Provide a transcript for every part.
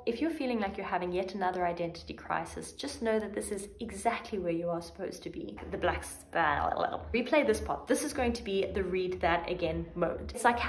if you're feeling like you're having yet another identity crisis, just know that this is exactly where you are supposed to be. The black spell. Replay this part. This is going to be the read that again mode. It's like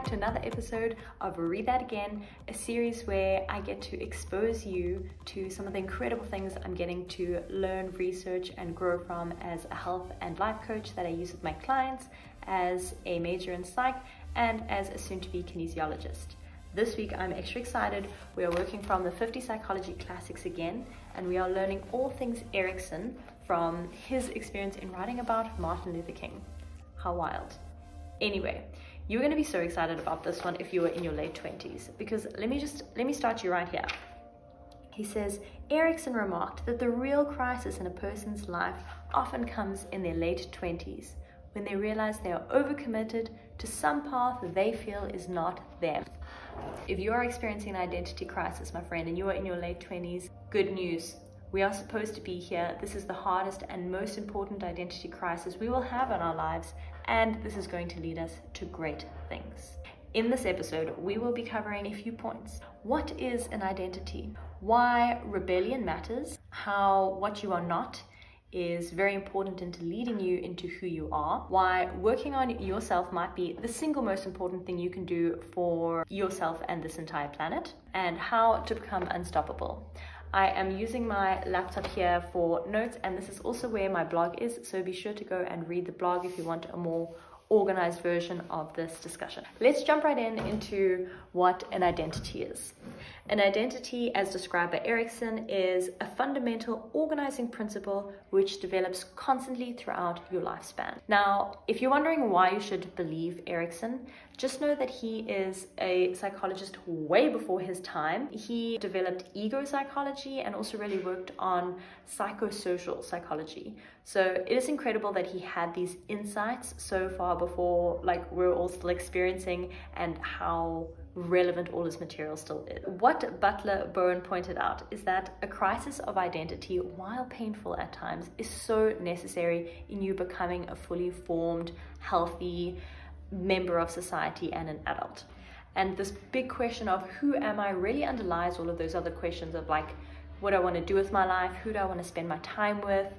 to another episode of Read That Again, a series where I get to expose you to some of the incredible things I'm getting to learn, research, and grow from as a health and life coach that I use with my clients, as a major in psych, and as a soon-to-be kinesiologist. This week I'm extra excited. We are working from the 50 Psychology Classics again, and we are learning all things Erikson from his experience in writing about Martin Luther King. How wild. Anyway, you're going to be so excited about this one if you were in your late 20s, because let me start you right here. He says, Erikson remarked that the real crisis in a person's life often comes in their late 20s, when they realize they are overcommitted to some path they feel is not them. If you are experiencing an identity crisis, my friend, and you are in your late 20s, good news. We are supposed to be here. This is the hardest and most important identity crisis we will have in our lives, and this is going to lead us to great things. In this episode, we will be covering a few points. What is an identity? Why rebellion matters? How what you are not is very important into leading you into who you are. Why working on yourself might be the single most important thing you can do for yourself and this entire planet. And how to become unstoppable. I am using my laptop here for notes, and this is also where my blog is, so be sure to go and read the blog if you want a more organized version of this discussion. Let's jump right into what an identity is. An identity, as described by Erikson, is a fundamental organizing principle which develops constantly throughout your lifespan. Now, if you're wondering why you should believe Erikson, just know that he is a psychologist way before his time. He developed ego psychology and also really worked on psychosocial psychology. So it is incredible that he had these insights so far before, like, we're all still experiencing, and how relevant all this material still is. What Butler Bowen pointed out is that a crisis of identity, while painful at times, is so necessary in you becoming a fully formed, healthy member of society and an adult. And this big question of who am I really underlies all of those other questions of, like, what do I want to do with my life? Who do I want to spend my time with?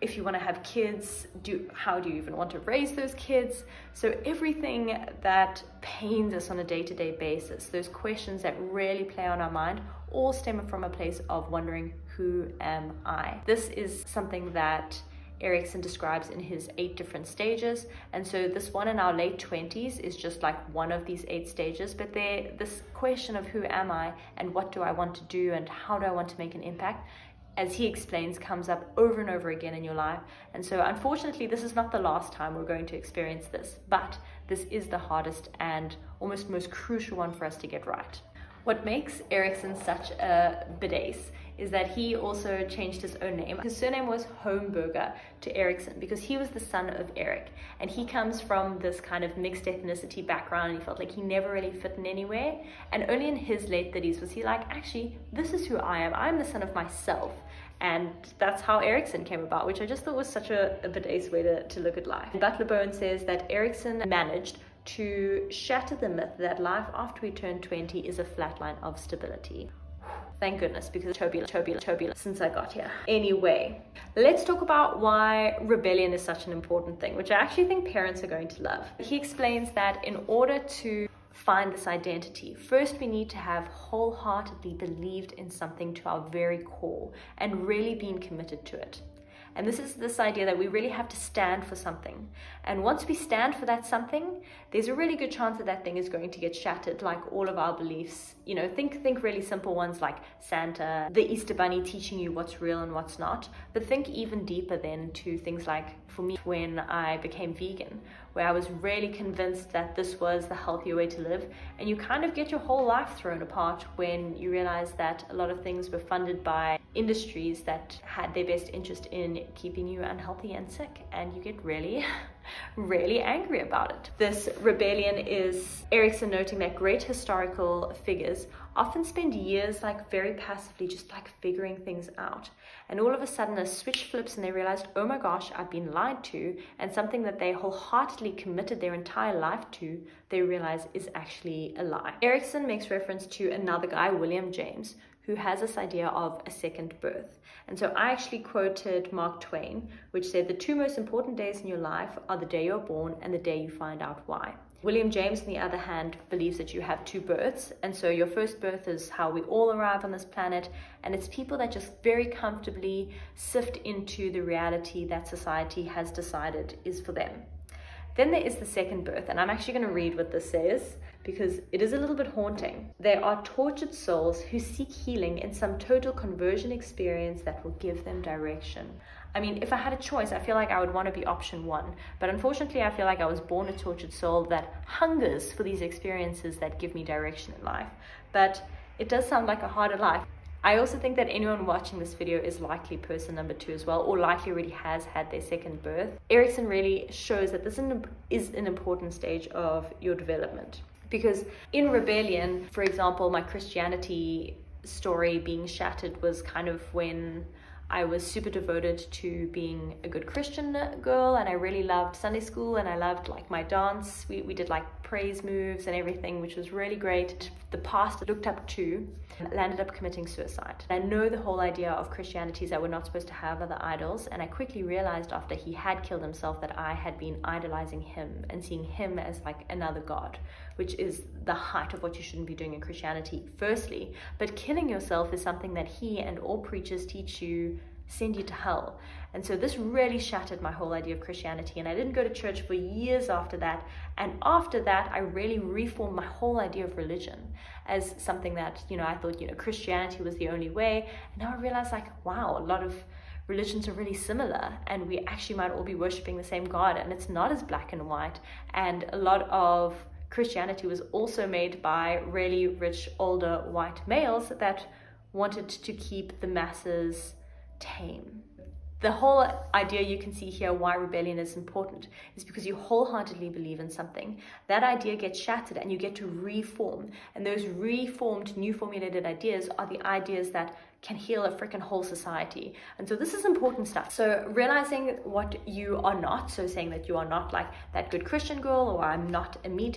If you want to have kids, how do you even want to raise those kids? So everything that pains us on a day-to-day basis, those questions that really play on our mind, all stem from a place of wondering, who am I? This is something that Erikson describes in his 8 different stages, and so this one in our late 20s is just like one of these 8 stages. But this question of who am I and what do I want to do and how do I want to make an impact, as he explains, comes up over and over again in your life. And so unfortunately, this is not the last time we're going to experience this, but this is the hardest and almost most crucial one for us to get right. What makes Erikson such a badass is that he also changed his own name. His surname was Homburger to Erikson because he was the son of Erik, and he comes from this kind of mixed ethnicity background, and he felt like he never really fit in anywhere. And only in his late 30s was he like, actually, this is who I am. I'm the son of myself. And that's how Erikson came about, which I just thought was such a badass way to look at life. Butler Bowen says that Erikson managed to shatter the myth that life after we turn 20 is a flat line of stability. Thank goodness, because turbulent since I got here. Anyway, let's talk about why rebellion is such an important thing, which I actually think parents are going to love. He explains that in order to find this identity, first we need to have wholeheartedly believed in something to our very core and really been committed to it. And this is this idea that we really have to stand for something. And once we stand for that something, there's a really good chance that that thing is going to get shattered, like all of our beliefs. You know, think really simple ones like Santa, the Easter Bunny teaching you what's real and what's not. But think even deeper then to things like, for me, when I became vegan, where I was really convinced that this was the healthier way to live. And you kind of get your whole life thrown apart when you realize that a lot of things were funded by industries that had their best interest in keeping you unhealthy and sick, and you get really angry about it. This rebellion is Erikson noting that great historical figures often spend years like very passively just like figuring things out. And all of a sudden a switch flips and they realized, oh my gosh, I've been lied to, and something that they wholeheartedly committed their entire life to, they realize is actually a lie. Erikson makes reference to another guy, William James, who has this idea of a second birth. And so I actually quoted Mark Twain, which said the two most important days in your life are the day you're born and the day you find out why. William James, on the other hand, believes that you have two births. And so your first birth is how we all arrive on this planet. And it's people that just very comfortably sift into the reality that society has decided is for them. Then there is the second birth, and I'm actually going to read what this says because it is a little bit haunting. They are tortured souls who seek healing in some total conversion experience that will give them direction. I mean, if I had a choice, I feel like I would want to be option one, but unfortunately I feel like I was born a tortured soul that hungers for these experiences that give me direction in life. But it does sound like a harder life. I also think that anyone watching this video is likely person number 2 as well, or likely already has had their second birth. Erikson really shows that this is an important stage of your development. Because in rebellion, for example, my Christianity story being shattered was kind of when I was super devoted to being a good Christian girl, and I really loved Sunday school, and I loved like my dance. We did like praise moves and everything, which was really great. The pastor looked up to landed up committing suicide. I know the whole idea of Christianity is that we're not supposed to have other idols, and I quickly realized after he had killed himself that I had been idolizing him and seeing him as like another god, which is the height of what you shouldn't be doing in Christianity, firstly. But killing yourself is something that he and all preachers teach you, send you to hell. And so this really shattered my whole idea of Christianity, and I didn't go to church for years after that. And after that, I really reformed my whole idea of religion as something that, I thought, Christianity was the only way. And now I realize, like, wow, a lot of religions are really similar, and we actually might all be worshiping the same God, and it's not as black and white. And a lot of Christianity was also made by really rich, older white males that wanted to keep the masses tame. The whole idea you can see here why rebellion is important is because you wholeheartedly believe in something. That idea gets shattered and you get to reform. And those reformed, new formulated ideas are the ideas that can heal a freaking whole society. And so this is important stuff. So realizing what you are not, so saying that you are not like that good Christian girl, or I'm not a meat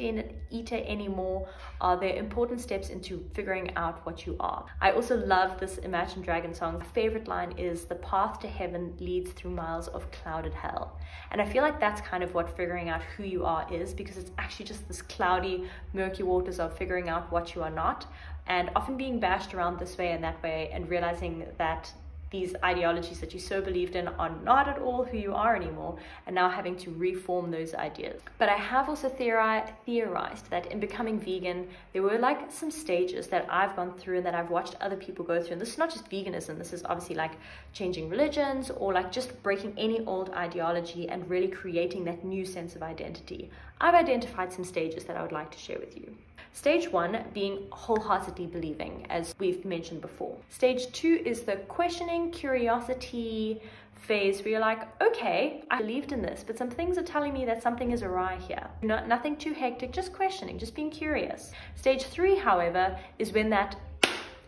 eater anymore, are the important steps into figuring out what you are. I also love this Imagine Dragons song. My favorite line is, "The path to heaven leads through miles of clouded hell." And I feel like that's kind of what figuring out who you are is, because it's actually just this cloudy, murky waters of figuring out what you are not, and often being bashed around this way and that way, and realizing that these ideologies that you so believed in are not at all who you are anymore, and now having to reform those ideas. But I have also theorized that in becoming vegan, there were like some stages that I've gone through and that I've watched other people go through. And this is not just veganism, this is obviously like changing religions, or like just breaking any old ideology and really creating that new sense of identity. I've identified some stages that I would like to share with you. Stage 1 being wholeheartedly believing, as we've mentioned before. Stage 2 is the questioning, curiosity phase where you're like, okay, I believed in this, but some things are telling me that something is awry here. Nothing too hectic, just questioning, just being curious. Stage 3, however, is when that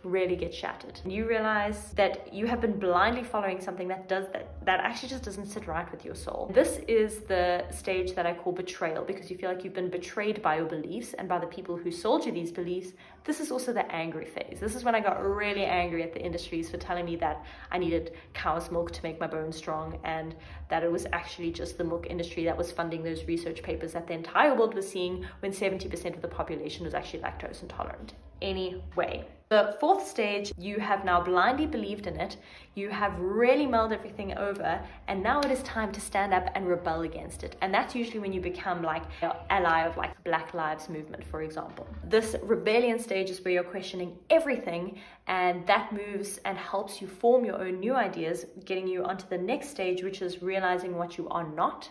really gets shattered. You realize that you have been blindly following something that actually just doesn't sit right with your soul. This is the stage that I call betrayal, because you feel like you've been betrayed by your beliefs and by the people who sold you these beliefs. This is also the angry phase. This is when I got really angry at the industries for telling me that I needed cow's milk to make my bones strong, and that it was actually just the milk industry that was funding those research papers that the entire world was seeing, when 70% of the population was actually lactose intolerant. Anyway, the 4th stage, you have now blindly believed in it, you have really mulled everything over, and now it is time to stand up and rebel against it. And that's usually when you become like an ally of like Black Lives Movement, for example. This rebellion stage is where you're questioning everything, and that moves and helps you form your own new ideas, getting you onto the next stage, which is realizing what you are not,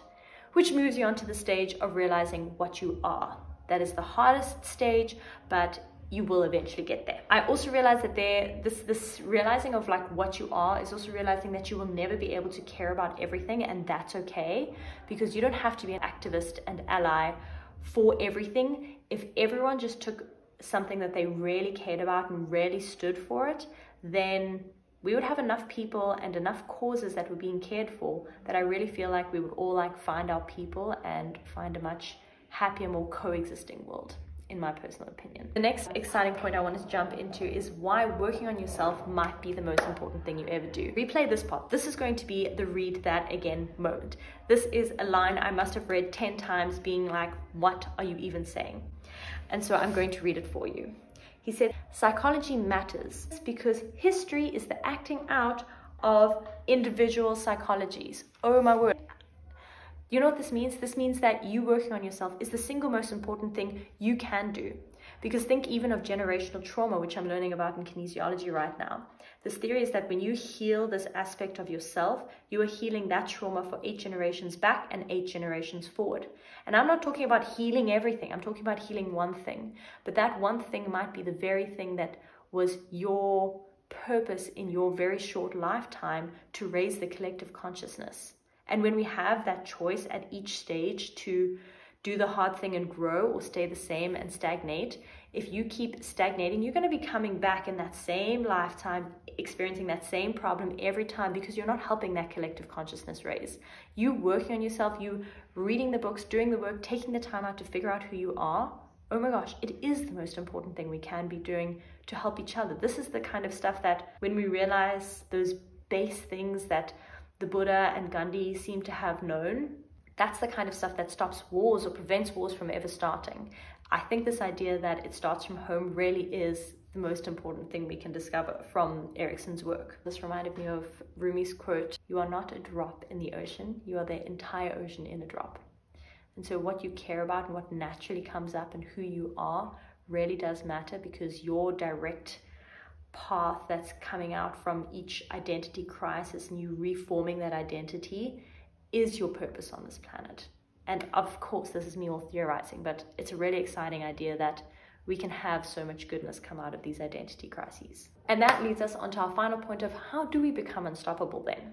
which moves you onto the stage of realizing what you are. That is the hardest stage, but you will eventually get there. I also realized that this realizing of like what you are is also realizing that you will never be able to care about everything, and that's okay, because you don't have to be an activist and ally for everything. If everyone just took something that they really cared about and really stood for it, then we would have enough people and enough causes that were being cared for that I really feel like we would all like find our people and find a much happier, more coexisting world, in my personal opinion. The next exciting point I want to jump into is why working on yourself might be the most important thing you ever do. Replay this part. This is going to be the read that again moment. This is a line I must have read 10 times being like, what are you even saying? And so I'm going to read it for you. He said, psychology matters because history is the acting out of individual psychologies. Oh my word. You know what this means? This means that you working on yourself is the single most important thing you can do. Because think even of generational trauma, which I'm learning about in kinesiology right now. This theory is that when you heal this aspect of yourself, you are healing that trauma for 8 generations back and 8 generations forward. And I'm not talking about healing everything. I'm talking about healing one thing. But that one thing might be the very thing that was your purpose in your very short lifetime to raise the collective consciousness. And when we have that choice at each stage to do the hard thing and grow or stay the same and stagnate, if you keep stagnating, you're going to be coming back in that same lifetime, experiencing that same problem every time because you're not helping that collective consciousness raise. You working on yourself, you reading the books, doing the work, taking the time out to figure out who you are. Oh my gosh, it is the most important thing we can be doing to help each other. This is the kind of stuff that when we realize those base things that the Buddha and Gandhi seem to have known, that's the kind of stuff that stops wars or prevents wars from ever starting. I think this idea that it starts from home really is the most important thing we can discover from Erikson's work. This reminded me of Rumi's quote, "You are not a drop in the ocean, you are the entire ocean in a drop." And so what you care about and what naturally comes up and who you are really does matter, because your direct path that's coming out from each identity crisis and you reforming that identity is your purpose on this planet. And of course, this is me all theorizing, but it's a really exciting idea that we can have so much goodness come out of these identity crises. And that leads us onto our final point of how do we become unstoppable then?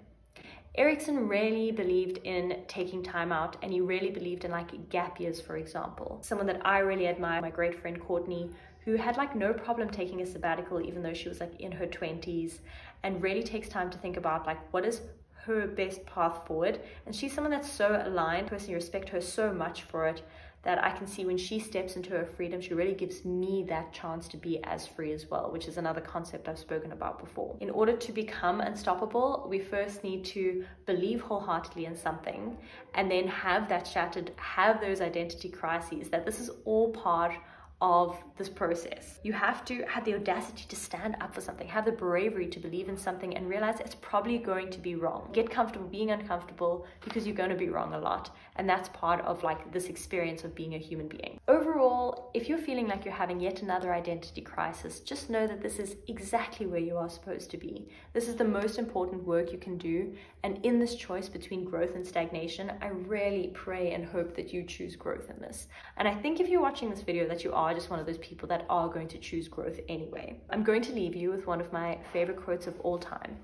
Erikson really believed in taking time out, and he really believed in like gap years, for example. Someone that I really admire, my great friend Courtney, who had like no problem taking a sabbatical even though she was like in her 20s, and really takes time to think about like what is her best path forward. And she's someone that's so aligned. I personally respect her so much for it, that I can see when she steps into her freedom, she really gives me that chance to be as free as well, which is another concept I've spoken about before. In order to become unstoppable, we first need to believe wholeheartedly in something and then have that shattered, have those identity crises, that this is all part of this process. You have to have the audacity to stand up for something, have the bravery to believe in something and realize it's probably going to be wrong. Get comfortable being uncomfortable because you're going to be wrong a lot. And that's part of like this experience of being a human being. Overall, if you're feeling like you're having yet another identity crisis, just know that this is exactly where you are supposed to be. This is the most important work you can do. And in this choice between growth and stagnation, I really pray and hope that you choose growth in this. And I think if you're watching this video that you are just one of those people that are going to choose growth anyway. I'm going to leave you with one of my favorite quotes of all time.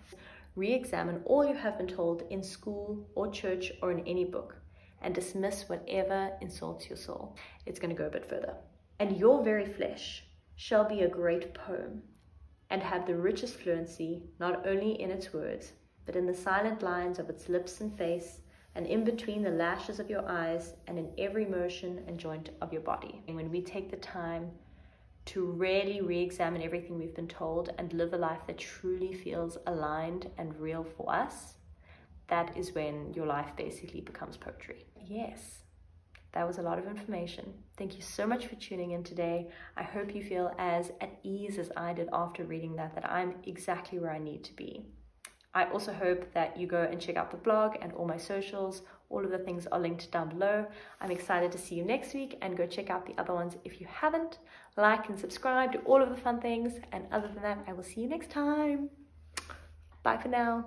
Re-examine all you have been told in school or church or in any book, and dismiss whatever insults your soul. It's going to go a bit further. And your very flesh shall be a great poem, and have the richest fluency, not only in its words, but in the silent lines of its lips and face, and in between the lashes of your eyes, and in every motion and joint of your body. And when we take the time to really re-examine everything we've been told and live a life that truly feels aligned and real for us, that is when your life basically becomes poetry. Yes, that was a lot of information. Thank you so much for tuning in today. I hope you feel as at ease as I did after reading that I'm exactly where I need to be. I also hope that you go and check out the blog and all my socials. All of the things are linked down below. I'm excited to see you next week, and go check out the other ones if you haven't. Like and subscribe, do all of the fun things. And other than that, I will see you next time. Bye for now.